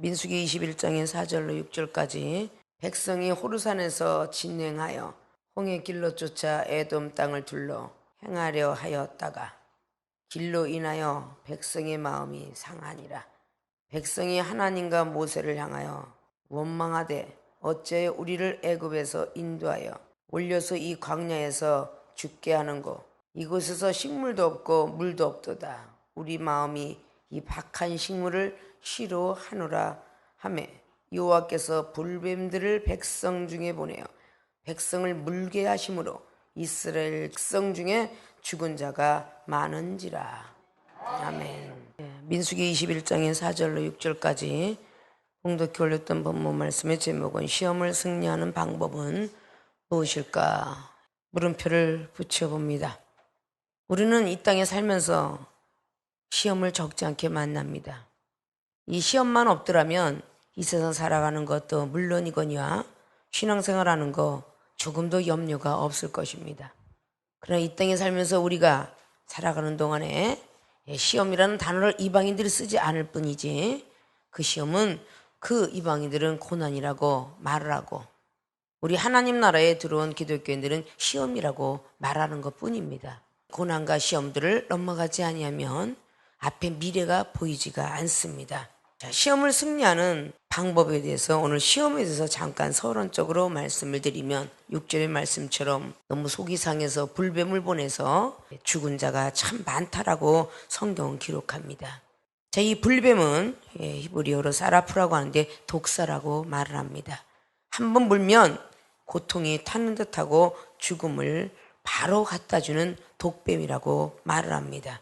민수기 21장의 4절로 6절까지 백성이 호르산에서 진행하여 홍해 길로 쫓아 에돔 땅을 둘러 행하려 하였다가 길로 인하여 백성의 마음이 상하니라. 백성이 하나님과 모세를 향하여 원망하되 어찌 우리를 애굽에서 인도하여 올려서 이 광야에서 죽게 하는고 이곳에서 식물도 없고 물도 없도다. 우리 마음이 이 박한 식물을 싫어하노라 하매 여호와께서 불뱀들을 백성 중에 보내어 백성을 물게 하심으로 이스라엘 백성 중에 죽은 자가 많은지라. 아멘. 민수기 21장의 4절로 6절까지 봉독해 올렸던 본문 말씀의 제목은 시험을 승리하는 방법은 무엇일까? 물음표를 붙여봅니다. 우리는 이 땅에 살면서 시험을 적지 않게 만납니다. 이 시험만 없더라면 이 세상 살아가는 것도 물론이거니와 신앙생활하는 거 조금도 염려가 없을 것입니다. 그러나 이 땅에 살면서 우리가 살아가는 동안에 시험이라는 단어를 이방인들이 쓰지 않을 뿐이지 그 시험은 그 이방인들은 고난이라고 말을 하고 우리 하나님 나라에 들어온 기독교인들은 시험이라고 말하는 것 뿐입니다. 고난과 시험들을 넘어가지 아니하면 앞에 미래가 보이지가 않습니다. 자, 시험을 승리하는 방법에 대해서 오늘 시험에 대해서 잠깐 서론적으로 말씀을 드리면 6절의 말씀처럼 너무 속이 상해서 불뱀을 보내서 죽은 자가 참 많다라고 성경은 기록합니다. 자, 이 불뱀은 히브리어로 사라프라고 하는데 독사라고 말을 합니다. 한번 물면 고통이 타는 듯하고 죽음을 바로 갖다주는 독뱀이라고 말을 합니다.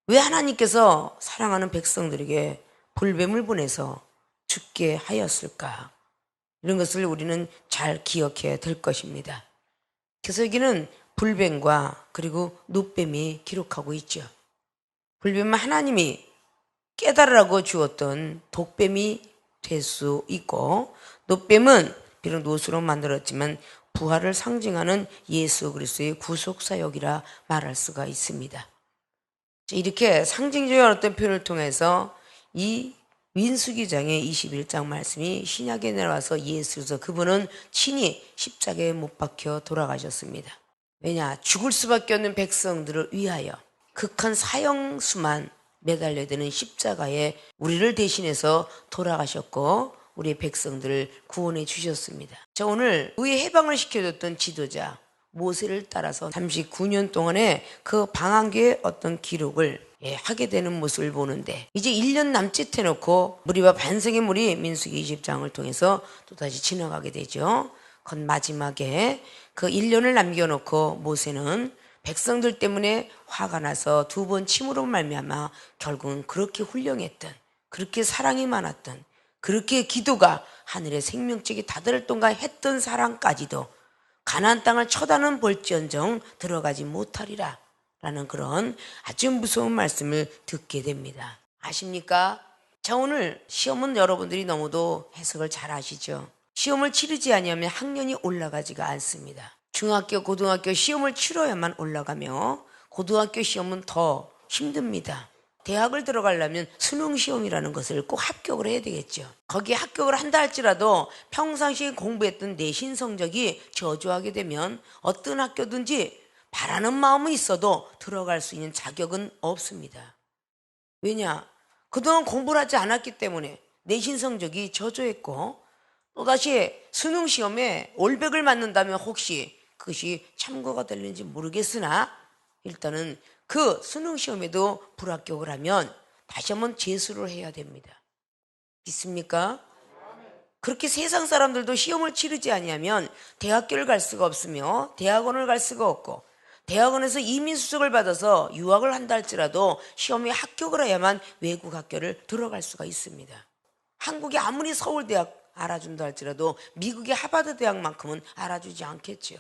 왜 하나님께서 사랑하는 백성들에게 불뱀을 보내서 죽게 하였을까? 이런 것을 우리는 잘 기억해야 될 것입니다. 그래서 여기는 불뱀과 그리고 놋뱀이 기록하고 있죠. 불뱀은 하나님이 깨달으라고 주었던 독뱀이 될 수 있고 놋뱀은 비록 놋으로 만들었지만 부활을 상징하는 예수 그리스도의 구속사역이라 말할 수가 있습니다. 이렇게 상징적인 어떤 표현을 통해서 이 민수기장의 21장 말씀이 신약에 내려와서 예수로서 그분은 친히 십자가에 못 박혀 돌아가셨습니다. 왜냐? 죽을 수밖에 없는 백성들을 위하여 극한 사형수만 매달려야 되는 십자가에 우리를 대신해서 돌아가셨고 우리 백성들을 구원해 주셨습니다. 자, 오늘 의의 해방을 시켜줬던 지도자 모세를 따라서 39년 동안의 그 방황기의 어떤 기록을 하게 되는 모습을 보는데 이제 1년 남짓 해놓고 무리와 반성의 물이 민수기 20장을 통해서 또다시 지나가게 되죠. 그 마지막에 그 1년을 남겨놓고 모세는 백성들 때문에 화가 나서 두 번 침으로 말미암아 결국은 그렇게 훌륭했던 그렇게 사랑이 많았던 그렇게 기도가 하늘의 생명책이 다다를 동안 했던 사람까지도 가나안 땅을 쳐다는 볼지언정 들어가지 못하리라 라는 그런 아주 무서운 말씀을 듣게 됩니다. 아십니까? 자, 오늘 시험은 여러분들이 너무도 해석을 잘 아시죠? 시험을 치르지 아니하면 학년이 올라가지가 않습니다. 중학교, 고등학교 시험을 치러야만 올라가며 고등학교 시험은 더 힘듭니다. 대학을 들어가려면 수능시험이라는 것을 꼭 합격을 해야 되겠죠. 거기에 합격을 한다 할지라도 평상시에 공부했던 내신 성적이 저조하게 되면 어떤 학교든지 바라는 마음은 있어도 들어갈 수 있는 자격은 없습니다. 왜냐? 그동안 공부를 하지 않았기 때문에 내신 성적이 저조했고 또다시 수능시험에 올백을 맞는다면 혹시 그것이 참고가 될는지 모르겠으나 일단은 그 수능시험에도 불합격을 하면 다시 한번 재수를 해야 됩니다. 믿습니까? 그렇게 세상 사람들도 시험을 치르지 아니하면 대학교를 갈 수가 없으며 대학원을 갈 수가 없고 대학원에서 이민수석을 받아서 유학을 한다 할지라도 시험에 합격을 해야만 외국 학교를 들어갈 수가 있습니다. 한국이 아무리 서울대학 알아준다 할지라도 미국의 하버드 대학만큼은 알아주지 않겠죠.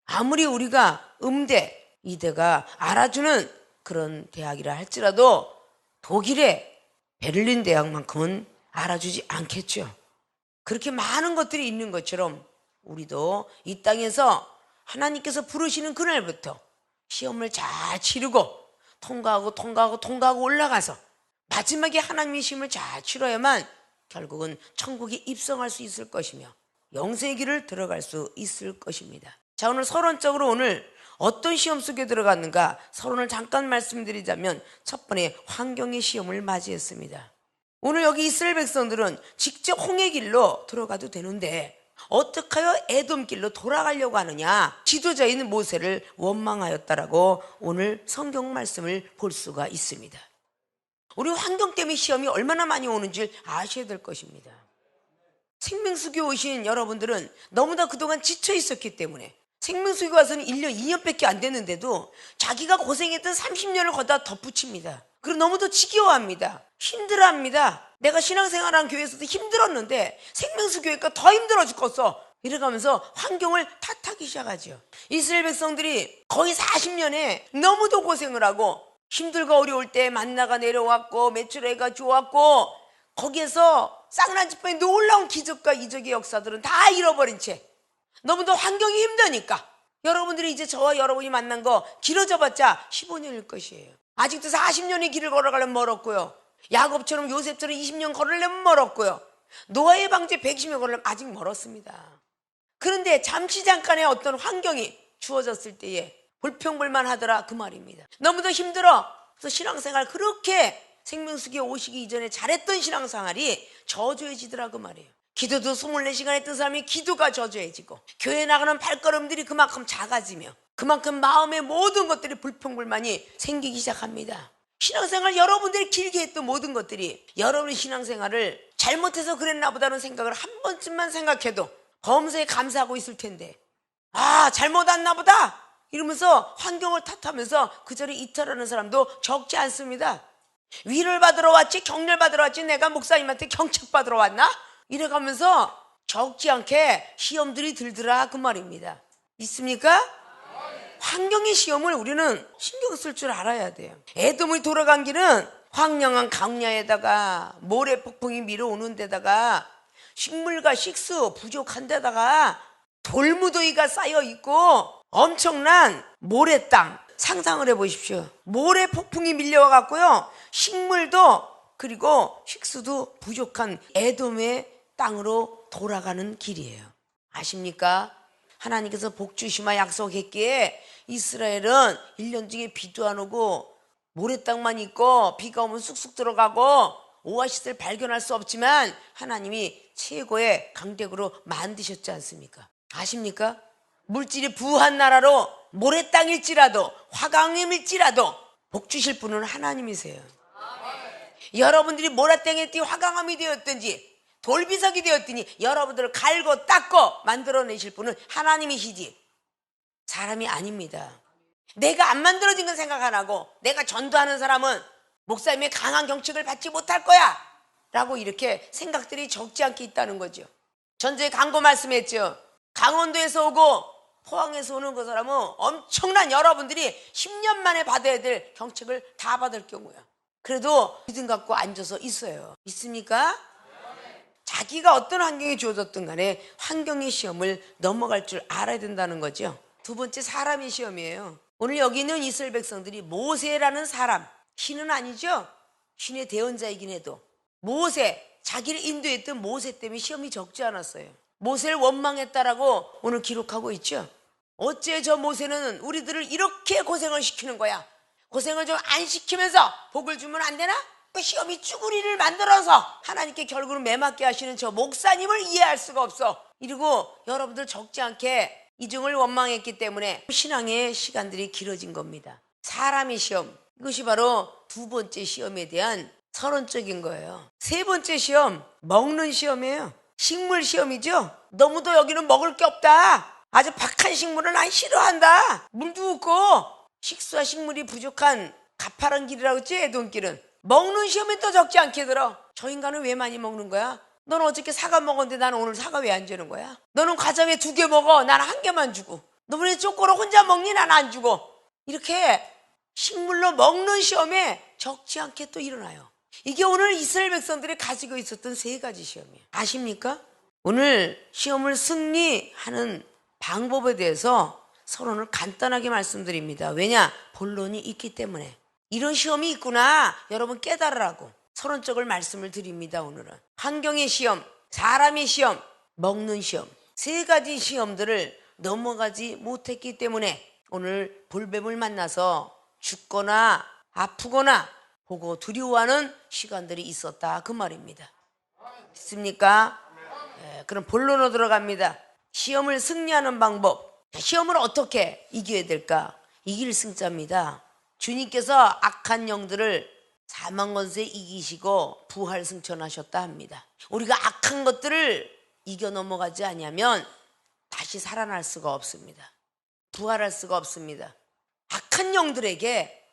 아무리 우리가 음대, 이대가 알아주는 그런 대학이라 할지라도 독일의 베를린 대학만큼은 알아주지 않겠죠. 그렇게 많은 것들이 있는 것처럼 우리도 이 땅에서 하나님께서 부르시는 그날부터 시험을 잘 치르고 통과하고 올라가서 마지막에 하나님의 시험을 잘 치러야만 결국은 천국에 입성할 수 있을 것이며 영생의 길을 들어갈 수 있을 것입니다. 자, 오늘 서론적으로 오늘 어떤 시험 속에 들어갔는가 서론을 잠깐 말씀드리자면 첫 번째 환경의 시험을 맞이했습니다. 오늘 여기 이스라엘 백성들은 직접 홍해 길로 들어가도 되는데 어떻게 하여 에돔 길로 돌아가려고 하느냐, 지도자인 모세를 원망하였다라고 오늘 성경 말씀을 볼 수가 있습니다. 우리 환경 때문에 시험이 얼마나 많이 오는지 아셔야 될 것입니다. 생명수교에 오신 여러분들은 너무나 그동안 지쳐 있었기 때문에 생명수교 와서는 1년, 2년밖에 안 됐는데도 자기가 고생했던 30년을 거다 덧붙입니다. 그리고 너무도 지겨워합니다. 힘들어합니다. 내가 신앙생활한 교회에서도 힘들었는데 생명수교회가 더 힘들어 죽겠어. 이래가면서 환경을 탓하기 시작하죠. 이스라엘 백성들이 거의 40년에 너무도 고생을 하고 힘들고 어려울 때 만나가 내려왔고 메추라기가 좋았고 거기에서 쌍난지파의 놀라운 기적과 이적의 역사들은 다 잃어버린 채 너무도 환경이 힘드니까 여러분들이 이제 저와 여러분이 만난 거 길어져 봤자 15년일 것이에요. 아직도 40년의 길을 걸어가려면 멀었고요. 야곱처럼 요셉처럼 20년 걸으려면 멀었고요. 노아의 방주에 120년 걸으려면 아직 멀었습니다. 그런데 잠깐의 어떤 환경이 주어졌을 때에 불평불만하더라 그 말입니다. 너무도 힘들어. 그래서 신앙생활 그렇게 생명수기에 오시기 이전에 잘했던 신앙생활이 저조해지더라 그 말이에요. 기도도 24시간 했던 사람이 기도가 저조해지고 교회 나가는 발걸음들이 그만큼 작아지며 그만큼 마음의 모든 것들이 불평불만이 생기기 시작합니다. 신앙생활 여러분들이 길게 했던 모든 것들이 여러분의 신앙생활을 잘못해서 그랬나 보다는 생각을 한 번쯤만 생각해도 범사에 감사하고 있을 텐데 잘못 왔나 보다 이러면서 환경을 탓하면서 그 자리에 이탈하는 사람도 적지 않습니다. 위를 받으러 왔지 격려를 받으러 왔지 내가 목사님한테 경책 받으러 왔나? 이래가면서 적지 않게 시험들이 들더라 그 말입니다. 있습니까? 환경의 시험을 우리는 신경 쓸 줄 알아야 돼요. 에돔이 돌아간 길은 황량한 강야에다가 모래 폭풍이 밀어오는 데다가 식물과 식수 부족한 데다가 돌무더기가 쌓여 있고 엄청난 모래 땅 상상을 해보십시오. 모래 폭풍이 밀려와 갖고요 식물도 그리고 식수도 부족한 에돔의 땅으로 돌아가는 길이에요. 아십니까? 하나님께서 복 주시마 약속했기에 이스라엘은 1년 중에 비도 안 오고 모래땅만 있고 비가 오면 쑥쑥 들어가고 오아시스를 발견할 수 없지만 하나님이 최고의 강대국으로 만드셨지 않습니까? 아십니까? 물질이 부한 나라로 모래땅일지라도 화강암일지라도 복 주실 분은 하나님이세요. 여러분들이 모래땅에 띠 화강암이 되었든지 돌비석이 되었더니 여러분들을 갈고 닦고 만들어내실 분은 하나님이시지 사람이 아닙니다. 내가 안 만들어진 건 생각 안 하고 내가 전도하는 사람은 목사님의 강한 경책을 받지 못할 거야 라고 이렇게 생각들이 적지 않게 있다는 거죠. 전주에 강고 말씀했죠. 강원도에서 오고 포항에서 오는 그 사람은 엄청난 여러분들이 10년 만에 받아야 될 경책을 다 받을 경우야. 그래도 믿음 갖고 앉아서 있어요. 있습니까? 자기가 어떤 환경에 주어졌든 간에 환경의 시험을 넘어갈 줄 알아야 된다는 거죠. 두 번째 사람의 시험이에요. 오늘 여기 있는 이스라엘 백성들이 모세라는 사람, 신은 아니죠. 신의 대언자이긴 해도 모세, 자기를 인도했던 모세 때문에 시험이 적지 않았어요. 모세를 원망했다라고 오늘 기록하고 있죠. 어째 저 모세는 우리들을 이렇게 고생을 시키는 거야. 고생을 좀 안 시키면서 복을 주면 안 되나? 그 시험이 쭈구리를 만들어서 하나님께 결국은 매맞게 하시는 저 목사님을 이해할 수가 없어. 이러고 여러분들 적지 않게 이중을 원망했기 때문에 신앙의 시간들이 길어진 겁니다. 사람의 시험, 이것이 바로 두 번째 시험에 대한 서론적인 거예요. 세 번째 시험, 먹는 시험이에요. 식물 시험이죠. 너무도 여기는 먹을 게 없다. 아주 박한 식물은 난 싫어한다. 물도 없고 식수와 식물이 부족한 가파른 길이라고 했지. 에돔길은 먹는 시험이 또 적지 않게 들어. 저 인간은 왜 많이 먹는 거야? 너는 어저께 사과 먹었는데 나는 오늘 사과 왜 안 주는 거야? 너는 과자 왜 2개 먹어? 나는 1개만 주고. 너는 왜 초코를 혼자 먹니? 나는 안 주고. 이렇게 식물로 먹는 시험에 적지 않게 또 일어나요. 이게 오늘 이스라엘 백성들이 가지고 있었던 세 가지 시험이에요. 아십니까? 오늘 시험을 승리하는 방법에 대해서 서론을 간단하게 말씀드립니다. 왜냐? 본론이 있기 때문에. 이런 시험이 있구나. 여러분 깨달으라고. 서론적을 말씀을 드립니다. 오늘은 환경의 시험, 사람의 시험, 먹는 시험, 세 가지 시험들을 넘어가지 못했기 때문에 오늘 볼뱀을 만나서 죽거나 아프거나 보고 두려워하는 시간들이 있었다, 그 말입니다. 있습니까? 그럼 본론으로 들어갑니다. 시험을 승리하는 방법. 시험을 어떻게 이겨야 될까? 이길 승자입니다. 주님께서 악한 영들을 사망 권세에 이기시고 부활 승천하셨다 합니다. 우리가 악한 것들을 이겨 넘어가지 아니하면 다시 살아날 수가 없습니다. 부활할 수가 없습니다. 악한 영들에게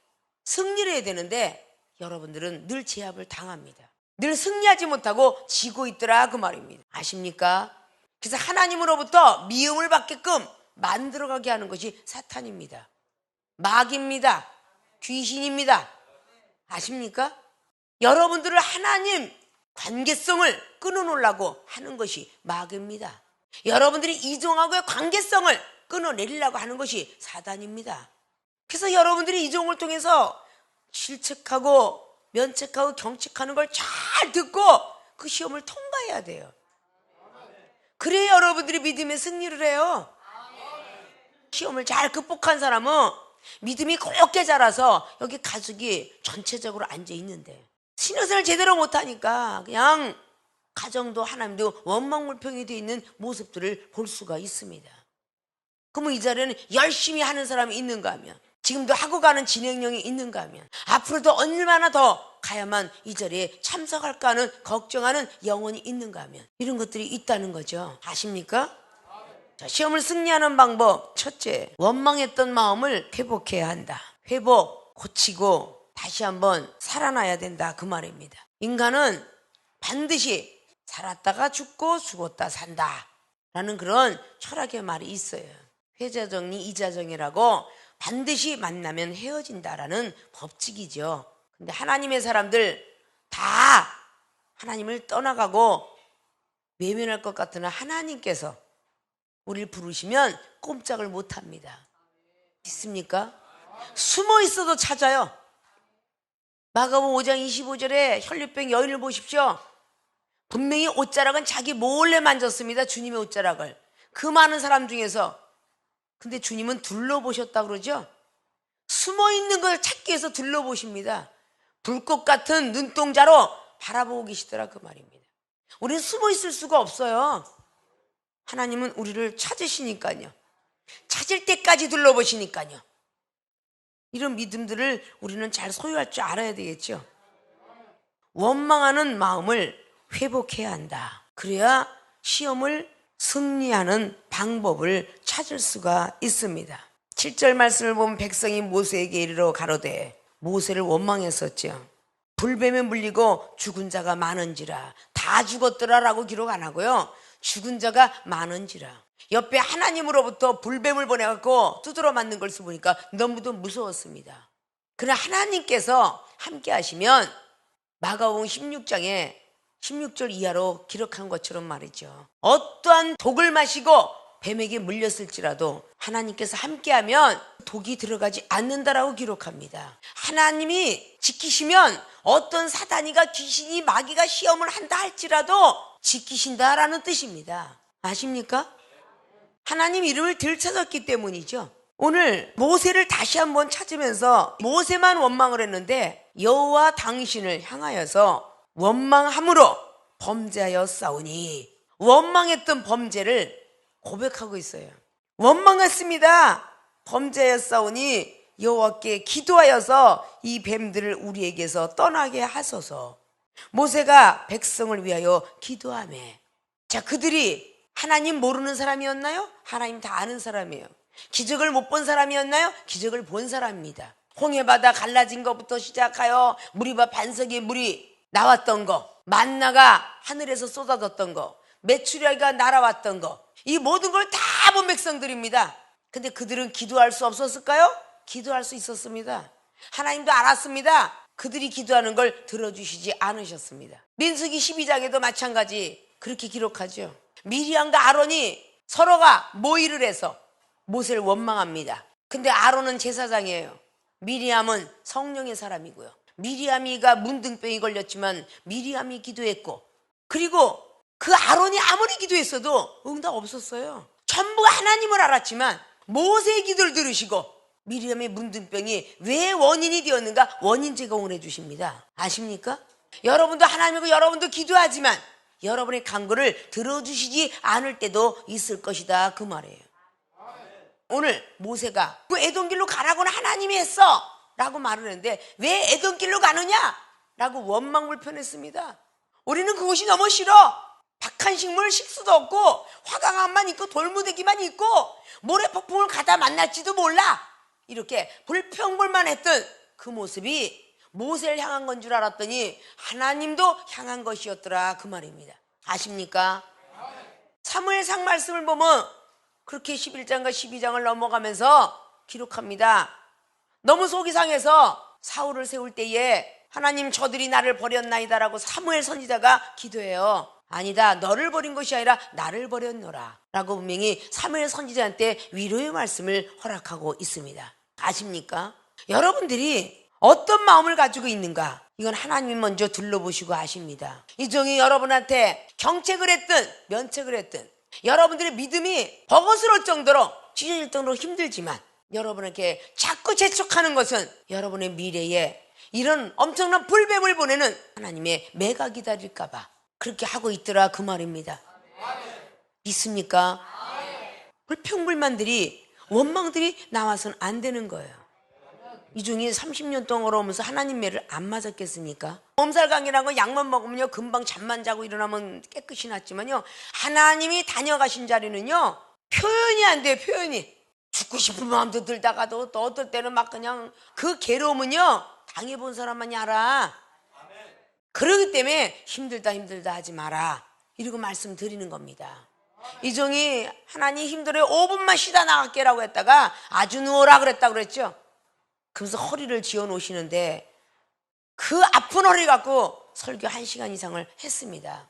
승리를 해야 되는데 여러분들은 늘 제압을 당합니다. 늘 승리하지 못하고 지고 있더라, 그 말입니다. 아십니까? 그래서 하나님으로부터 미움을 받게끔 만들어가게 하는 것이 사탄입니다. 마귀입니다. 귀신입니다. 아십니까? 여러분들을 하나님 관계성을 끊어놓으려고 하는 것이 마귀입니다. 여러분들이 이종하고의 관계성을 끊어내리려고 하는 것이 사단입니다. 그래서 여러분들이 이종을 통해서 실책하고 면책하고 경책하는 걸 잘 듣고 그 시험을 통과해야 돼요. 그래야 여러분들이 믿음의 승리를 해요. 시험을 잘 극복한 사람은 믿음이 곱게 자라서 여기 가족이 전체적으로 앉아 있는데 신앙생활 제대로 못하니까 그냥 가정도 하나님도 원망불평이 되어 있는 모습들을 볼 수가 있습니다. 그러면 이 자리에는 열심히 하는 사람이 있는가 하면, 지금도 하고 가는 진행령이 있는가 하면, 앞으로도 얼마나 더 가야만 이 자리에 참석할까 하는 걱정하는 영혼이 있는가 하면, 이런 것들이 있다는 거죠. 아십니까? 자, 시험을 승리하는 방법. 첫째, 원망했던 마음을 회복해야 한다. 회복, 고치고 다시 한번 살아나야 된다, 그 말입니다. 인간은 반드시 살았다가 죽고 죽었다 산다 라는 그런 철학의 말이 있어요. 회자정리 이자정이라고 반드시 만나면 헤어진다라는 법칙이죠. 근데 하나님의 사람들 다 하나님을 떠나가고 외면할 것 같으나 하나님께서 우리를 부르시면 꼼짝을 못합니다. 있습니까? 숨어 있어도 찾아요. 마가복음 5장 25절에 혈류병 여인을 보십시오. 분명히 옷자락은 자기 몰래 만졌습니다. 주님의 옷자락을. 그 많은 사람 중에서. 근데 주님은 둘러보셨다고 그러죠. 숨어 있는 걸 찾기 위해서 둘러보십니다. 불꽃 같은 눈동자로 바라보고 계시더라, 그 말입니다. 우리는 숨어 있을 수가 없어요. 하나님은 우리를 찾으시니까요. 찾을 때까지 둘러보시니까요. 이런 믿음들을 우리는 잘 소유할 줄 알아야 되겠죠. 원망하는 마음을 회복해야 한다. 그래야 시험을 승리하는 방법을 찾을 수가 있습니다. 7절 말씀을 보면 백성이 모세에게 이르러 가로되, 모세를 원망했었죠. 불뱀에 물리고 죽은 자가 많은지라. 다 죽었더라라고 기록 안 하고요, 죽은 자가 많은지라. 옆에 하나님으로부터 불뱀을 보내갖고 두드러 맞는 걸 보니까 너무도 무서웠습니다. 그러나 하나님께서 함께 하시면 마가복음 16장에 16절 이하로 기록한 것처럼 말이죠. 어떠한 독을 마시고 뱀에게 물렸을지라도 하나님께서 함께하면 독이 들어가지 않는다라고 기록합니다. 하나님이 지키시면 어떤 사단이가 귀신이 마귀가 시험을 한다 할지라도 지키신다라는 뜻입니다. 아십니까? 하나님 이름을 들찾았기 때문이죠. 오늘 모세를 다시 한번 찾으면서 모세만 원망을 했는데 여호와 당신을 향하여서 원망함으로 범죄하여 싸우니, 원망했던 범죄를 고백하고 있어요. 원망했습니다. 범죄하여 싸우니 여호와께 기도하여서 이 뱀들을 우리에게서 떠나게 하소서. 모세가 백성을 위하여 기도하며, 자, 그들이 하나님 모르는 사람이었나요? 하나님 다 아는 사람이에요. 기적을 못 본 사람이었나요? 기적을 본 사람입니다. 홍해바다 갈라진 것부터 시작하여 무리바 반석에 물이 나왔던 거, 만나가 하늘에서 쏟아졌던 거, 메추리알가 날아왔던 거, 이 모든 걸 다 본 백성들입니다. 근데 그들은 기도할 수 없었을까요? 기도할 수 있었습니다. 하나님도 알았습니다. 그들이 기도하는 걸 들어주시지 않으셨습니다. 민수기 12장에도 마찬가지 그렇게 기록하죠. 미리암과 아론이 서로가 모의를 해서 모세를 원망합니다. 근데 아론은 제사장이에요. 미리암은 성령의 사람이고요. 미리암이가 문둥병이 걸렸지만 미리암이 기도했고, 그리고 그 아론이 아무리 기도했어도 응답 없었어요. 전부 하나님을 알았지만 모세의 기도를 들으시고 미리암의 문둥병이 왜 원인이 되었는가 원인 제공을 해주십니다. 아십니까? 여러분도 하나님이고 여러분도 기도하지만 여러분의 간구를 들어주시지 않을 때도 있을 것이다, 그 말이에요. 오늘 모세가 그 에돔길로 가라고는 하나님이 했어 라고 말을 했는데 왜 에돔길로 가느냐 라고 원망불편했습니다. 우리는 그곳이 너무 싫어. 박한 식물 식수도 없고 화강암만 있고 돌무대기만 있고 모래폭풍을 가다 만날지도 몰라, 이렇게 불평불만했던 그 모습이 모세를 향한 건 줄 알았더니 하나님도 향한 것이었더라, 그 말입니다. 아십니까? 사무엘상 말씀을 보면 그렇게 11장과 12장을 넘어가면서 기록합니다. 너무 속이 상해서 사울을 세울 때에 하나님 저들이 나를 버렸나이다라고 사무엘 선지자가 기도해요. 아니다, 너를 버린 것이 아니라 나를 버렸노라 라고 분명히 사무엘 선지자한테 위로의 말씀을 허락하고 있습니다. 아십니까? 여러분들이 어떤 마음을 가지고 있는가, 이건 하나님이 먼저 둘러보시고 아십니다. 이 종이 여러분한테 경책을 했든 면책을 했든 여러분들의 믿음이 버거스러울 정도로 찢어질 정도로 힘들지만 여러분에게 자꾸 재촉하는 것은 여러분의 미래에 이런 엄청난 불뱀을 보내는 하나님의 매가 기다릴까봐 그렇게 하고 있더라, 그 말입니다. 믿습니까? 불평불만들이 원망들이 나와서는 안 되는 거예요. 이 중에 30년 동안 걸어오면서 하나님 매를 안 맞았겠습니까? 몸살강이라고 약만 먹으면요 금방 잠만 자고 일어나면 깨끗이 낫지만요 하나님이 다녀가신 자리는요 표현이 안 돼요. 표현이. 죽고 싶은 마음도 들다가도 또 어떨 때는 막 그냥 그 괴로움은요 당해본 사람만이 알아. 그러기 때문에 힘들다 하지 마라 이러고 말씀드리는 겁니다. 이 종이 하나님 힘들어요 5분만 쉬다 나갈게라고 했다가 아주 누워라 그랬다고 그랬죠. 그래서 허리를 지어 놓으시는데 그 아픈 허리 갖고 설교 1시간 이상을 했습니다.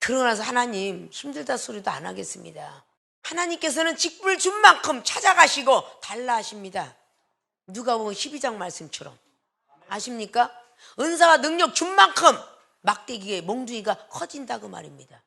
그러고 나서 하나님 힘들다 소리도 안 하겠습니다. 하나님께서는 직분을 준 만큼 찾아가시고 달라 하십니다. 누가복음 12장 말씀처럼. 아십니까? 은사와 능력 준 만큼 막대기의 몽둥이가 커진다, 그 말입니다.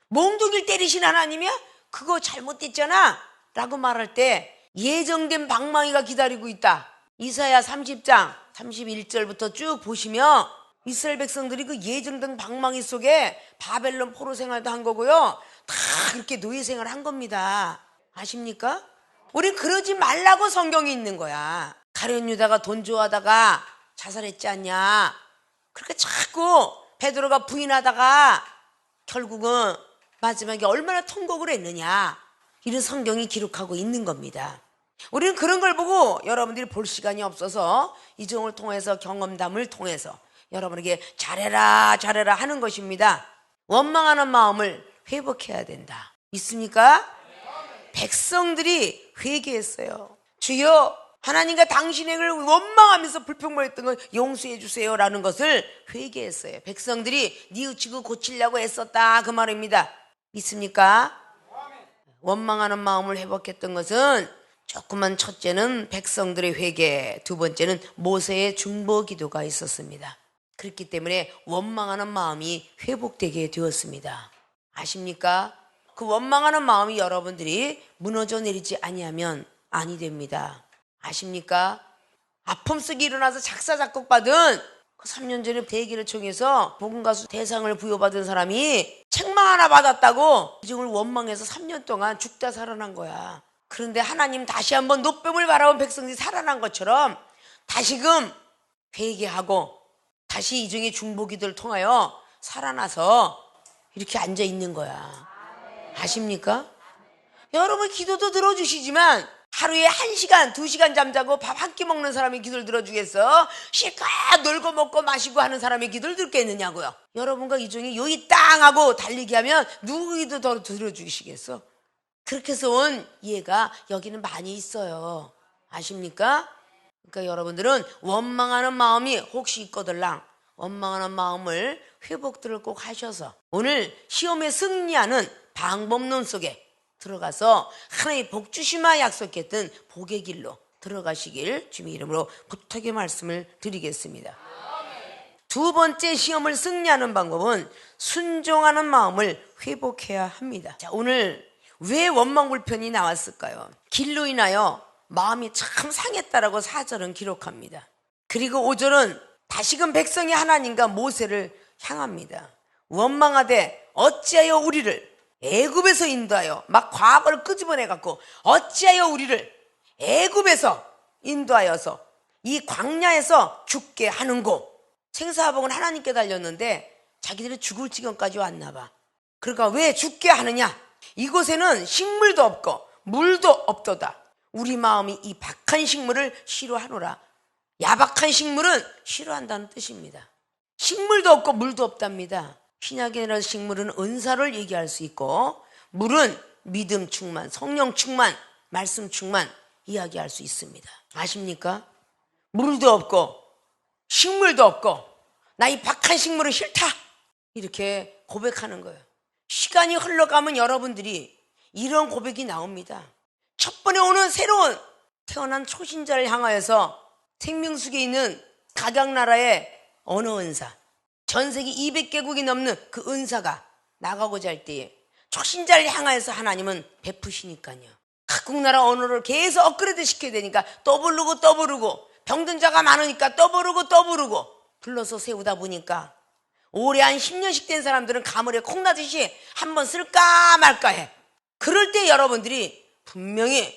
몽둥이를 때리신 하나님이야? 그거 잘못됐잖아 라고 말할 때 예정된 방망이가 기다리고 있다. 이사야 30장 31절부터 쭉 보시면 이스라엘 백성들이 그 예정된 방망이 속에 바벨론 포로 생활도 한 거고요 다 그렇게 노예 생활을 한 겁니다. 아십니까? 우린 그러지 말라고 성경이 있는 거야. 가룟 유다가 돈 좋아하다가 자살했지 않냐. 그렇게 자꾸 베드로가 부인하다가 결국은 마지막에 얼마나 통곡을 했느냐, 이런 성경이 기록하고 있는 겁니다. 우리는 그런 걸 보고 여러분들이 볼 시간이 없어서 이 종을 통해서 경험담을 통해서 여러분에게 잘해라 하는 것입니다. 원망하는 마음을 회복해야 된다. 믿습니까? 백성들이 회개했어요. 주여 하나님과 당신의 을 원망하면서 불평불했던 걸 용서해 주세요 라는 것을 회개했어요. 백성들이 뉘우치고 고치려고 애썼다, 그 말입니다. 믿습니까? 원망하는 마음을 회복했던 것은 조그만 첫째는 백성들의 회개, 두 번째는 모세의 중보 기도가 있었습니다. 그렇기 때문에 원망하는 마음이 회복되게 되었습니다. 아십니까? 그 원망하는 마음이 여러분들이 무너져 내리지 아니하면 아니 됩니다. 아십니까? 아픔 속에 일어나서 작사 작곡 받은 그 3년 전에 대기를 총해서 복음가수 대상을 부여받은 사람이 책망 하나 받았다고 이 종을 원망해서 3년 동안 죽다 살아난 거야. 그런데 하나님 다시 한번 노뱀을 바라본 백성들이 살아난 것처럼 다시금 회개하고 다시 이 종의 중보기도를 통하여 살아나서 이렇게 앉아 있는 거야. 아십니까? 여러분 기도도 들어주시지만 하루에 1시간, 2시간 잠자고 밥 한 끼 먹는 사람의 기도를 들어주겠어? 실컷 놀고 먹고 마시고 하는 사람의 기도를 듣겠느냐고요. 여러분과 이 종이 여기 땅 하고 달리기 하면 누구 기도 더 들어주시겠어? 그렇게 해서 온 예가 여기는 많이 있어요. 아십니까? 그러니까 여러분들은 원망하는 마음이 혹시 있거들랑 원망하는 마음을 회복들을 꼭 하셔서 오늘 시험에 승리하는 방법론 속에 들어가서 하나님의 복 주시마 약속했던 복의 길로 들어가시길 주님의 이름으로 부탁의 말씀을 드리겠습니다. 두 번째 시험을 승리하는 방법은 순종하는 마음을 회복해야 합니다. 자, 오늘 왜 원망불편이 나왔을까요? 길로 인하여 마음이 참 상했다라고 4절은 기록합니다. 그리고 5절은 다시금 백성이 하나님과 모세를 향합니다. 원망하되 어찌하여 우리를 애굽에서 인도하여, 막 과거를 끄집어내 갖고 어찌하여 우리를 애굽에서 인도하여서 이 광야에서 죽게 하는고. 생사화복은 하나님께 달렸는데 자기들이 죽을 지경까지 왔나 봐. 그러니까 왜 죽게 하느냐? 이곳에는 식물도 없고 물도 없도다. 우리 마음이 이 박한 식물을 싫어하노라. 야박한 식물은 싫어한다는 뜻입니다. 식물도 없고 물도 없답니다. 신약의 식물은 은사를 얘기할 수 있고, 물은 믿음 충만, 성령 충만, 말씀 충만 이야기할 수 있습니다. 아십니까? 물도 없고 식물도 없고 나 이 박한 식물은 싫다, 이렇게 고백하는 거예요. 시간이 흘러가면 여러분들이 이런 고백이 나옵니다. 첫 번에 오는 새로운 태어난 초신자를 향하여서 생명수에 있는 각양나라의 언어 은사, 전 세계 200개국이 넘는 그 은사가 나가고자 할 때에 초신자를 향하여서 하나님은 베푸시니까요. 각국 나라 언어를 계속 업그레이드 시켜야 되니까 또 부르고 병든 자가 많으니까 또 부르고 불러서 세우다 보니까 올해 한 10년씩 된 사람들은 가물에 콩나듯이 한번 쓸까 말까 해. 그럴 때 여러분들이 분명히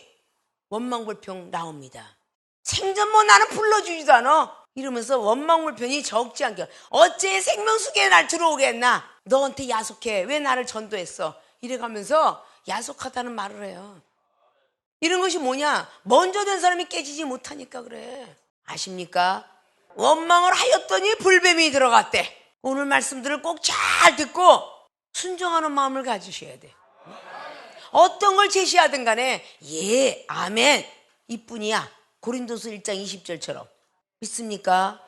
원망불평 나옵니다. 생전 뭐 나는 불러주지도 않아 이러면서 원망불평이 적지 않게, 어째 생명수계에 날 들어오겠나, 너한테 야속해, 왜 나를 전도했어, 이래가면서 야속하다는 말을 해요. 이런 것이 뭐냐? 먼저 된 사람이 깨지지 못하니까 그래. 아십니까? 원망을 하였더니 불뱀이 들어갔대. 오늘 말씀들을 꼭 잘 듣고 순종하는 마음을 가지셔야 돼. 어떤 걸 제시하든 간에 예, 아멘 이뿐이야. 고린도서 1장 20절처럼. 믿습니까?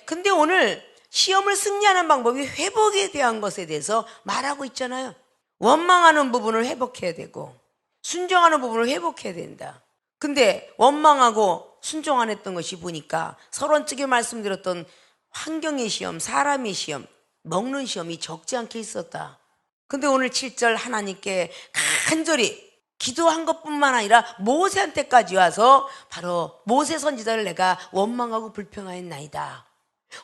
근데 오늘 시험을 승리하는 방법이 회복에 대한 것에 대해서 말하고 있잖아요. 원망하는 부분을 회복해야 되고 순종하는 부분을 회복해야 된다. 근데 원망하고 순종 안 했던 것이 보니까 서론적에 말씀드렸던 환경의 시험, 사람의 시험, 먹는 시험이 적지 않게 있었다. 근데 오늘 7절 하나님께 간절히 기도한 것뿐만 아니라 모세한테까지 와서 바로 모세 선지자를 내가 원망하고 불평하였나이다.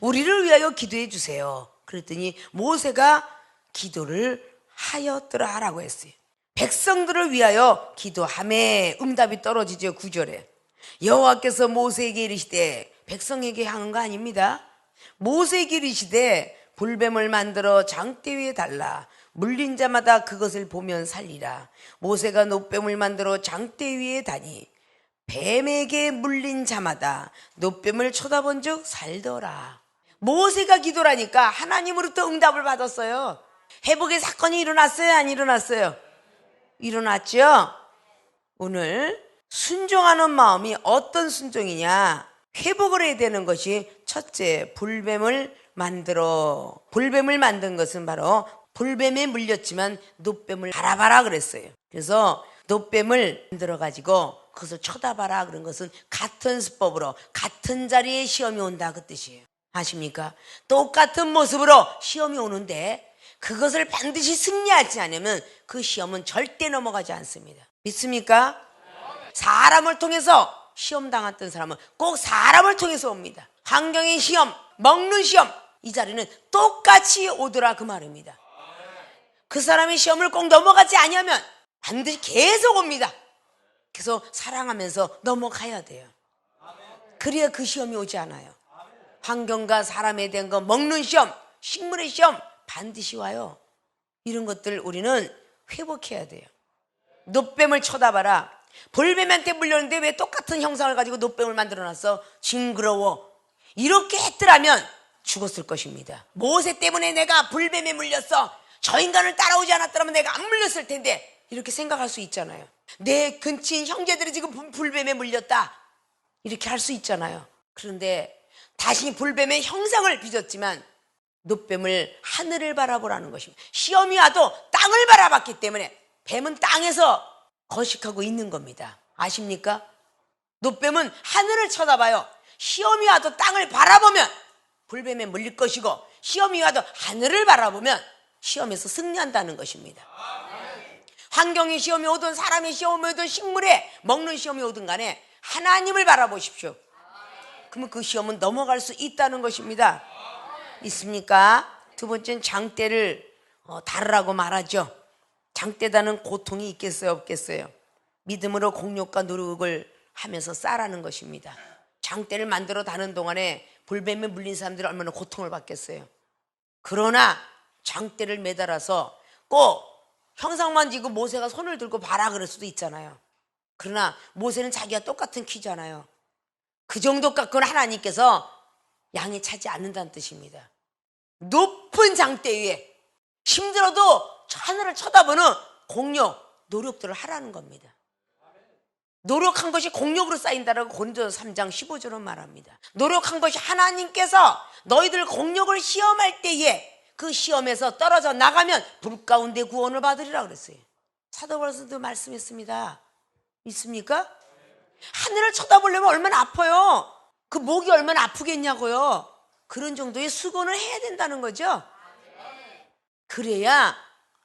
우리를 위하여 기도해 주세요. 그랬더니 모세가 기도를 하였더라라고 했어요. 백성들을 위하여 기도하매 응답이 떨어지죠. 9절에 여호와께서 모세에게 이르시되, 백성에게 향한 거 아닙니다. 모세에게 이르시되 불뱀을 만들어 장대 위에 달라 물린 자마다 그것을 보면 살리라. 모세가 놋뱀을 만들어 장대 위에 다니 뱀에게 물린 자마다 놋뱀을 쳐다본 즉 살더라. 모세가 기도라니까 하나님으로부터 응답을 받았어요. 회복의 사건이 일어났어요? 안 일어났어요? 일어났죠? 오늘 순종하는 마음이 어떤 순종이냐? 회복을 해야 되는 것이 첫째, 불뱀을 만든 것은 바로 불뱀에 물렸지만 놋뱀을 바라봐라 그랬어요. 그래서 놋뱀을 만들어 가지고 그것을 쳐다봐라 그런 것은 같은 수법으로 같은 자리에 시험이 온다 그 뜻이에요. 아십니까? 똑같은 모습으로 시험이 오는데 그것을 반드시 승리하지 않으면 그 시험은 절대 넘어가지 않습니다. 믿습니까? 사람을 통해서 시험 당했던 사람은 꼭 사람을 통해서 옵니다. 환경의 시험, 먹는 시험, 이 자리는 똑같이 오더라 그 말입니다. 그 사람의 시험을 꼭 넘어가지 않으면 반드시 계속 옵니다. 그래서 사랑하면서 넘어가야 돼요. 그래야 그 시험이 오지 않아요. 환경과 사람에 대한 거, 먹는 시험, 식물의 시험 반드시 와요. 이런 것들 우리는 회복해야 돼요. 놋뱀을 쳐다봐라. 불뱀한테 물렸는데 왜 똑같은 형상을 가지고 놋뱀을 만들어놨어? 징그러워. 이렇게 했더라면 죽었을 것입니다. 모세 때문에 내가 불뱀에 물렸어. 저 인간을 따라오지 않았더라면 내가 안 물렸을 텐데, 이렇게 생각할 수 있잖아요. 내 근친 형제들이 지금 불뱀에 물렸다, 이렇게 할 수 있잖아요. 그런데 다시 불뱀의 형상을 빚었지만 놋뱀을 하늘을 바라보라는 것입니다. 시험이 와도 땅을 바라봤기 때문에 뱀은 땅에서 거식하고 있는 겁니다. 아십니까? 놋뱀은 하늘을 쳐다봐요. 시험이 와도 땅을 바라보면 불뱀에 물릴 것이고, 시험이 와도 하늘을 바라보면 시험에서 승리한다는 것입니다. 환경의 시험이 오든 사람의 시험이 오든 식물에 먹는 시험이 오든 간에 하나님을 바라보십시오. 그러면 그 시험은 넘어갈 수 있다는 것입니다. 있습니까? 두 번째는 장대를 다르라고 말하죠. 장대다는 고통이 있겠어요, 없겠어요? 믿음으로 공력과 노력을 하면서 쌓라는 것입니다. 장대를 만들어 다는 동안에 불뱀에 물린 사람들이 얼마나 고통을 받겠어요. 그러나 장대를 매달아서 꼭 형상만 지고 모세가 손을 들고 봐라 그럴 수도 있잖아요. 그러나 모세는 자기가 똑같은 키잖아요. 그 정도 갖고는 하나님께서 양에 차지 않는다는 뜻입니다. 높은 장대 위에 힘들어도 하늘을 쳐다보는 공력, 노력들을 하라는 겁니다. 노력한 것이 공력으로 쌓인다라고 고린도서 3장 15절은 말합니다. 노력한 것이 하나님께서 너희들 공력을 시험할 때에 그 시험에서 떨어져 나가면 불 가운데 구원을 받으리라 그랬어요. 사도 바울도 말씀했습니다. 있습니까? 하늘을 쳐다보려면 얼마나 아파요. 그 목이 얼마나 아프겠냐고요. 그런 정도의 수고는 해야 된다는 거죠. 그래야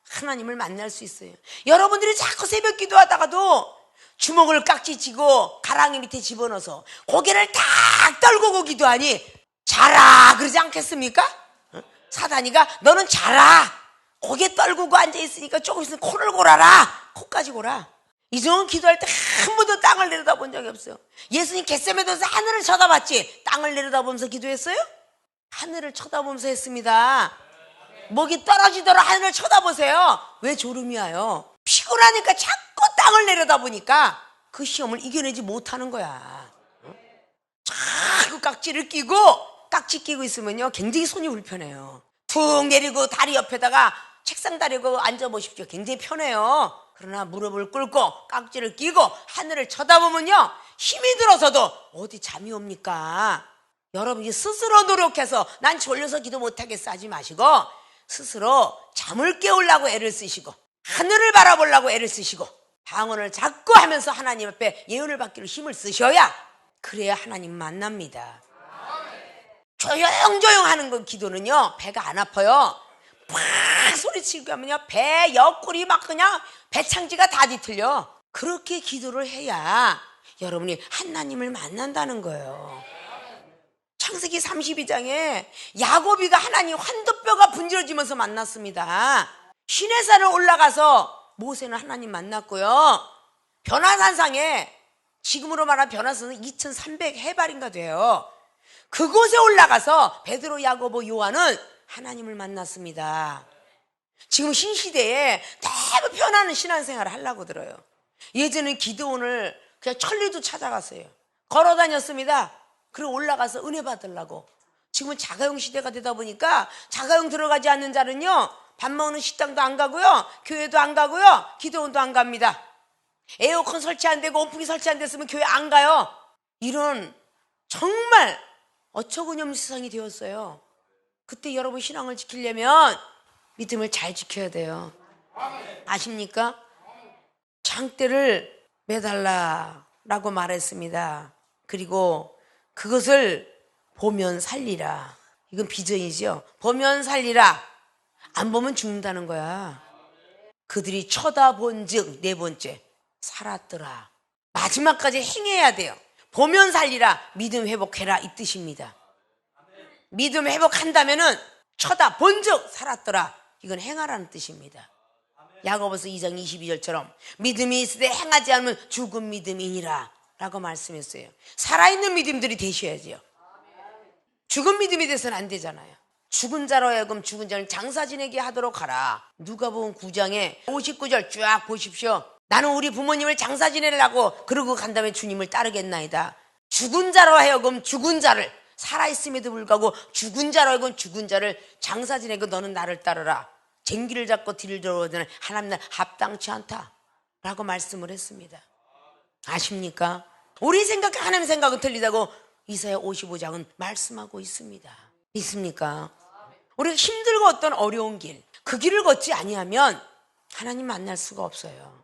하나님을 만날 수 있어요. 여러분들이 자꾸 새벽 기도하다가도 주먹을 깍지치고 가랑이 밑에 집어넣어서 고개를 탁 떨구고 기도하니 자라 그러지 않겠습니까? 사단이가 너는 자라 고개 떨구고 앉아있으니까 조금 있으면 코를 골아라. 코까지 골아. 이 정도 기도할 때 한 번도 땅을 내려다본 적이 없어요. 예수님 겟세마네에서 하늘을 쳐다봤지 땅을 내려다보면서 기도했어요? 하늘을 쳐다보면서 했습니다. 목이 떨어지도록 하늘을 쳐다보세요. 왜 졸음이 와요? 피곤하니까 자꾸 땅을 내려다보니까 그 시험을 이겨내지 못하는 거야. 자꾸 깍지를 끼고 깍지 끼고 있으면요 굉장히 손이 불편해요. 툭 내리고 다리 옆에다가 책상 다리고 앉아보십시오. 굉장히 편해요. 그러나 무릎을 꿇고 깍지를 끼고 하늘을 쳐다보면요 힘이 들어서도 어디 잠이 옵니까? 여러분이 스스로 노력해서 난 졸려서 기도 못하겠어 하지 마시고 스스로 잠을 깨우려고 애를 쓰시고 하늘을 바라보려고 애를 쓰시고 방언을 자꾸 하면서 하나님 앞에 예언을 받기로 힘을 쓰셔야 그래야 하나님 만납니다. 조용조용 하는 그 기도는요 배가 안 아파요. 팍 소리치고 하면요 배 옆구리 막 그냥 배창지가 다 뒤틀려. 그렇게 기도를 해야 여러분이 하나님을 만난다는 거예요. 창세기 32장에 야곱이가 하나님 환도뼈가 분질러지면서 만났습니다. 시내산을 올라가서 모세는 하나님 만났고요. 변화산상에 지금으로 말하면 변화산은 2300 해발인가 돼요. 그곳에 올라가서 베드로, 야고보, 요한은 하나님을 만났습니다. 지금 신시대에 대부분 편안한 신앙생활을 하려고 들어요. 예전에 기드온을 그냥 천리도 찾아갔어요. 걸어 다녔습니다. 그리고 올라가서 은혜 받으려고. 지금은 자가용 시대가 되다 보니까 자가용 들어가지 않는 자는요 밥 먹는 식당도 안 가고요 교회도 안 가고요 기도원도 안 갑니다. 에어컨 설치 안 되고 온풍기 설치 안 됐으면 교회 안 가요. 이런 정말 어처구니없는 세상이 되었어요. 그때 여러분 신앙을 지키려면 믿음을 잘 지켜야 돼요. 아십니까? 장대를 매달라라고 말했습니다. 그리고 그것을 보면 살리라. 이건 비전이죠. 보면 살리라. 안 보면 죽는다는 거야. 그들이 쳐다본 즉 네 번째 살았더라. 마지막까지 행해야 돼요. 보면 살리라. 믿음 회복해라 이 뜻입니다. 믿음 회복한다면은 쳐다본 즉 살았더라. 이건 행하라는 뜻입니다. 야고보서 2장 22절처럼 믿음이 있으되 행하지 않으면 죽은 믿음이니라 라고 말씀했어요. 살아있는 믿음들이 되셔야죠. 죽은 믿음이 돼서는 안 되잖아요. 죽은 자로 하여금 죽은 자를 장사 지내게 하도록 하라. 누가복음 9장에 59절 쫙 보십시오. 나는 우리 부모님을 장사 지내려고 그러고 간 다음에 주님을 따르겠나이다. 죽은 자로 하여금 죽은 자를 살아있음에도 불구하고 죽은 자로 하여금 죽은 자를 장사 지내고 너는 나를 따르라. 쟁기를 잡고 뒤를 돌아오는 하나님 합당치 않다 라고 말씀을 했습니다. 아십니까? 우리 생각과 하나님 생각은 틀리다고 이사야 55장은 말씀하고 있습니다. 있습니까? 우리가 힘들고 어떤 어려운 길, 그 길을 걷지 아니하면 하나님 만날 수가 없어요.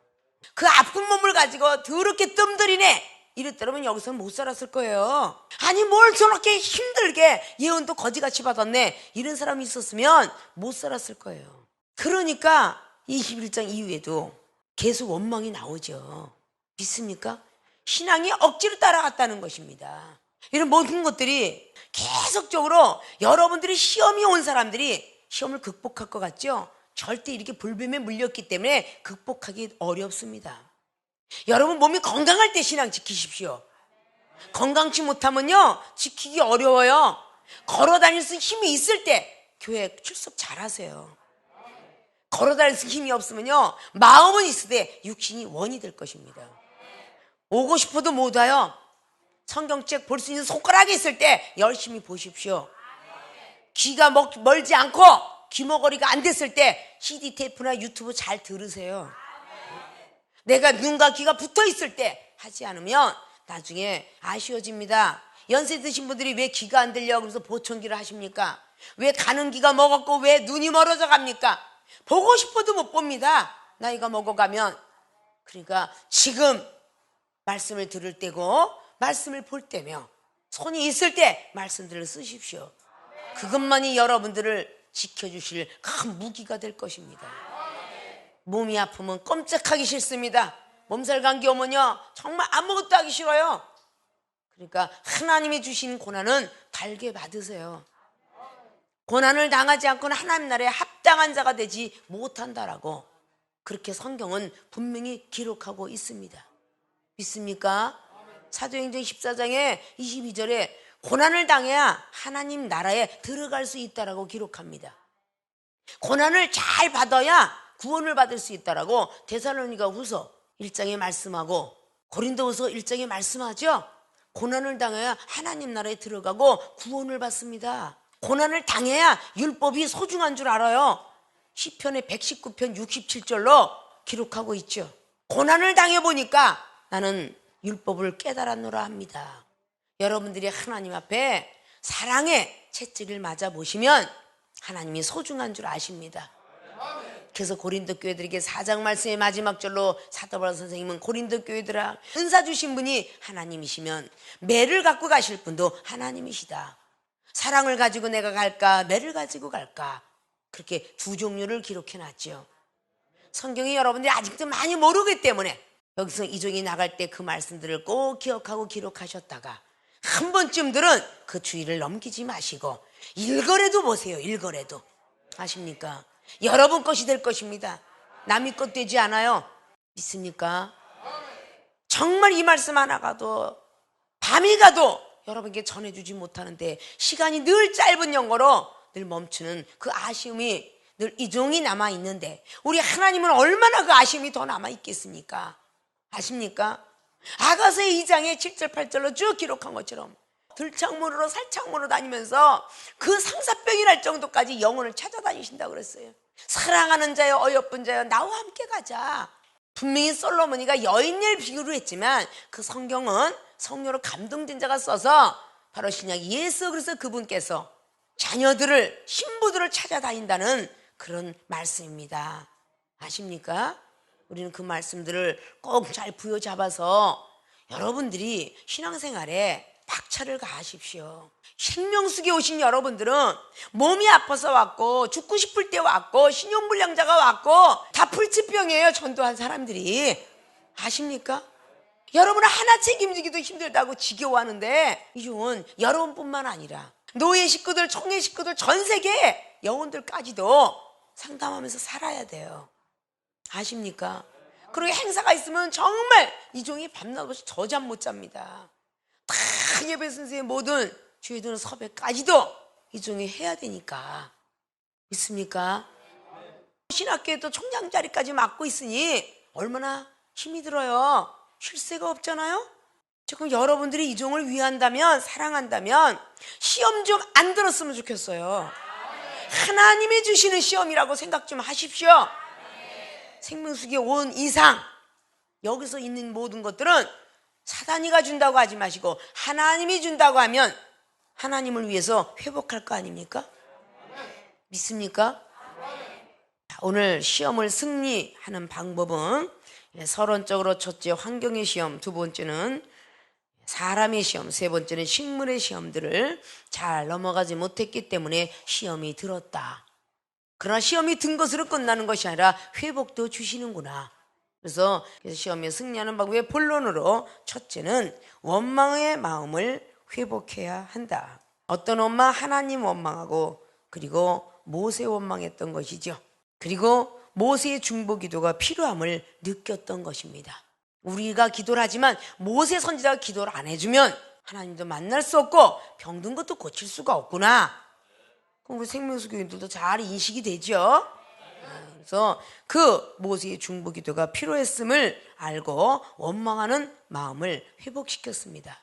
그 아픈 몸을 가지고 더럽게 뜸들이네 이랬더라면 여기서는 못 살았을 거예요. 아니 뭘 저렇게 힘들게 예언도 거지같이 받았네, 이런 사람이 있었으면 못 살았을 거예요. 그러니까 21장 이후에도 계속 원망이 나오죠. 믿습니까? 신앙이 억지로 따라갔다는 것입니다. 이런 모든 것들이 계속적으로 여러분들이 시험이 온 사람들이 시험을 극복할 것 같죠? 절대 이렇게 불뱀에 물렸기 때문에 극복하기 어렵습니다. 여러분 몸이 건강할 때 신앙 지키십시오. 건강치 못하면요 지키기 어려워요. 걸어 다닐 수 힘이 있을 때 교회 출석 잘하세요. 걸어 다닐 수 힘이 없으면요 마음은 있으되 육신이 원이 될 것입니다. 오고 싶어도 못 와요. 성경책 볼 수 있는 손가락이 있을 때 열심히 보십시오. 귀가 멀지 않고 귀머거리가 안 됐을 때 CD 테이프나 유튜브 잘 들으세요. 내가 눈과 귀가 붙어 있을 때 하지 않으면 나중에 아쉬워집니다. 연세 드신 분들이 왜 귀가 안 들려 그래서 보청기를 하십니까? 왜 가는 귀가 먹었고 왜 눈이 멀어져 갑니까? 보고 싶어도 못 봅니다. 나이가 먹어가면. 그러니까 지금 말씀을 들을 때고 말씀을 볼 때며 손이 있을 때 말씀들을 쓰십시오. 그것만이 여러분들을 지켜주실 큰 무기가 될 것입니다. 몸이 아프면 꼼짝하기 싫습니다. 몸살 감기 오면요 정말 아무것도 하기 싫어요. 그러니까 하나님이 주신 고난은 달게 받으세요. 고난을 당하지 않고는 하나님 나라에 합당한 자가 되지 못한다라고 그렇게 성경은 분명히 기록하고 있습니다. 믿습니까? 사도행전 14장에 22절에 고난을 당해야 하나님 나라에 들어갈 수 있다라고 기록합니다. 고난을 잘 받아야 구원을 받을 수 있다라고 데살로니가 후서 1장에 말씀하고 고린도후서 1장에 말씀하죠. 고난을 당해야 하나님 나라에 들어가고 구원을 받습니다. 고난을 당해야 율법이 소중한 줄 알아요. 시편의 119편 67절로 기록하고 있죠. 고난을 당해보니까 나는 율법을 깨달았노라 합니다. 여러분들이 하나님 앞에 사랑의 채찍을 맞아보시면 하나님이 소중한 줄 아십니다. 그래서 고린도 교회들에게 4장 말씀의 마지막 절로 사도 바울 선생님은 고린도 교회들아 은사 주신 분이 하나님이시면 매를 갖고 가실 분도 하나님이시다. 사랑을 가지고 내가 갈까 매를 가지고 갈까, 그렇게 두 종류를 기록해놨죠. 성경이 여러분들이 아직도 많이 모르기 때문에 여기서 이종이 나갈 때 그 말씀들을 꼭 기억하고 기록하셨다가 한 번쯤들은 그 주의를 넘기지 마시고 일거래도 보세요. 일거래도. 아십니까? 여러분 것이 될 것입니다. 남의 것 되지 않아요. 믿습니까? 정말 이 말씀 하나 가도 밤이 가도 여러분께 전해주지 못하는데 시간이 늘 짧은 영어로 늘 멈추는 그 아쉬움이 늘 이종이 남아있는데 우리 하나님은 얼마나 그 아쉬움이 더 남아있겠습니까? 아십니까? 아가서의 2장에 7절 8절로 쭉 기록한 것처럼 들창문으로 살창문으로 다니면서 그 상사병이 날 정도까지 영혼을 찾아다니신다고 그랬어요. 사랑하는 자여 어여쁜 자여 나와 함께 가자. 분명히 솔로몬이가 여인을 비유로 했지만 그 성경은 성령으로 감동된 자가 써서 바로 신약 예수 그리스도 그분께서 자녀들을 신부들을 찾아다닌다는 그런 말씀입니다. 아십니까? 우리는 그 말씀들을 꼭 잘 부여잡아서 여러분들이 신앙생활에 박차를 가하십시오. 생명수에 오신 여러분들은 몸이 아파서 왔고 죽고 싶을 때 왔고 신용불량자가 왔고 다 불치병이에요. 전도한 사람들이. 아십니까? 여러분을 하나 책임지기도 힘들다고 지겨워하는데 이종은 여러분뿐만 아니라 노예 식구들, 총회 식구들, 전 세계 영혼들까지도 상담하면서 살아야 돼요. 아십니까? 그리고 행사가 있으면 정말 이종이 밤낮 없이 저잠 못 잡니다. 다 예배 선생의 모든 주의도는 섭외까지도 이종이 해야 되니까. 믿습니까? 신학교에도 총장 자리까지 맡고 있으니 얼마나 힘이 들어요. 쉴 새가 없잖아요. 지금 여러분들이 이종을 위한다면, 사랑한다면 시험 좀 안 들었으면 좋겠어요. 하나님이 주시는 시험이라고 생각 좀 하십시오. 생명수기 온 이상 여기서 있는 모든 것들은 사단이가 준다고 하지 마시고 하나님이 준다고 하면 하나님을 위해서 회복할 거 아닙니까? 믿습니까? 오늘 시험을 승리하는 방법은 서론적으로 첫째 환경의 시험, 두 번째는 사람의 시험, 세 번째는 식물의 시험들을 잘 넘어가지 못했기 때문에 시험이 들었다. 그러나 시험이 든 것으로 끝나는 것이 아니라 회복도 주시는구나. 그래서 시험에 승리하는 방법의 본론으로 첫째는 원망의 마음을 회복해야 한다. 어떤 원망? 하나님 원망하고 그리고 모세 원망했던 것이죠. 그리고 모세의 중보 기도가 필요함을 느꼈던 것입니다. 우리가 기도를 하지만 모세 선지자가 기도를 안 해주면 하나님도 만날 수 없고 병든 것도 고칠 수가 없구나. 그럼 우리 생명수 교인들도 잘 인식이 되죠. 그래서 그 모세의 중보 기도가 필요했음을 알고 원망하는 마음을 회복시켰습니다.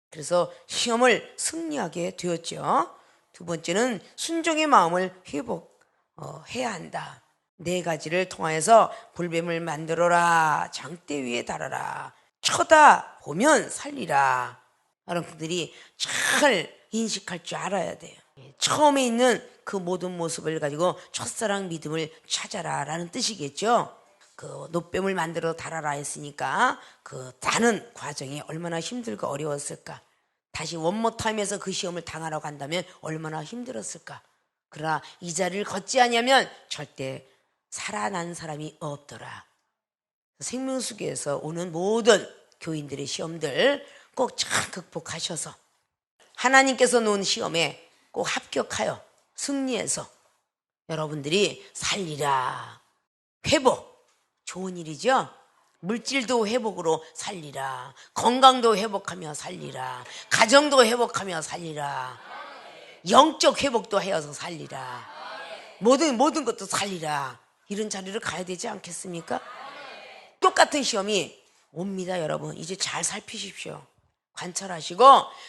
그래서 시험을 승리하게 되었죠. 두 번째는 순종의 마음을 회복해야 한다. 네 가지를 통하여서 불뱀을 만들어라, 장대 위에 달아라, 쳐다보면 살리라. 여러분들이 잘 인식할 줄 알아야 돼요. 처음에 있는 그 모든 모습을 가지고 첫사랑 믿음을 찾아라 라는 뜻이겠죠. 그 노뱀을 만들어 달아라 했으니까 그 다는 과정이 얼마나 힘들고 어려웠을까. 다시 원모타임에서 그 시험을 당하러 간다면 얼마나 힘들었을까. 그러나 이 자리를 걷지 않으면 절대 살아난 사람이 없더라. 생명수계에서 오는 모든 교인들의 시험들 꼭 잘 극복하셔서 하나님께서 놓은 시험에 꼭 합격하여 승리해서 여러분들이 살리라. 회복, 좋은 일이죠. 물질도 회복으로 살리라. 건강도 회복하며 살리라. 가정도 회복하며 살리라. 영적 회복도 하여서 살리라. 모든 것도 살리라. 이런 자리를 가야 되지 않겠습니까? 똑같은 시험이 옵니다, 여러분. 이제 잘 살피십시오. 관찰하시고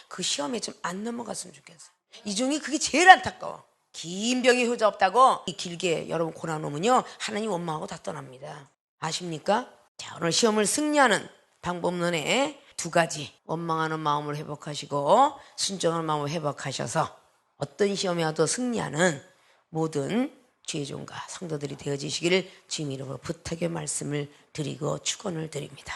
그 시험에 좀 안 넘어갔으면 좋겠어요. 이 중에 그게 제일 안타까워. 긴 병이 효자 없다고 길게 여러분 고난오면요 하나님 원망하고 다 떠납니다. 아십니까? 자, 오늘 시험을 승리하는 방법론에 두 가지, 원망하는 마음을 회복하시고 순종하는 마음을 회복하셔서 어떤 시험에 와도 승리하는 모든 지혜종과 성도들이 되어지시기를 주님 이름으로 부탁의 말씀을 드리고 축원을 드립니다.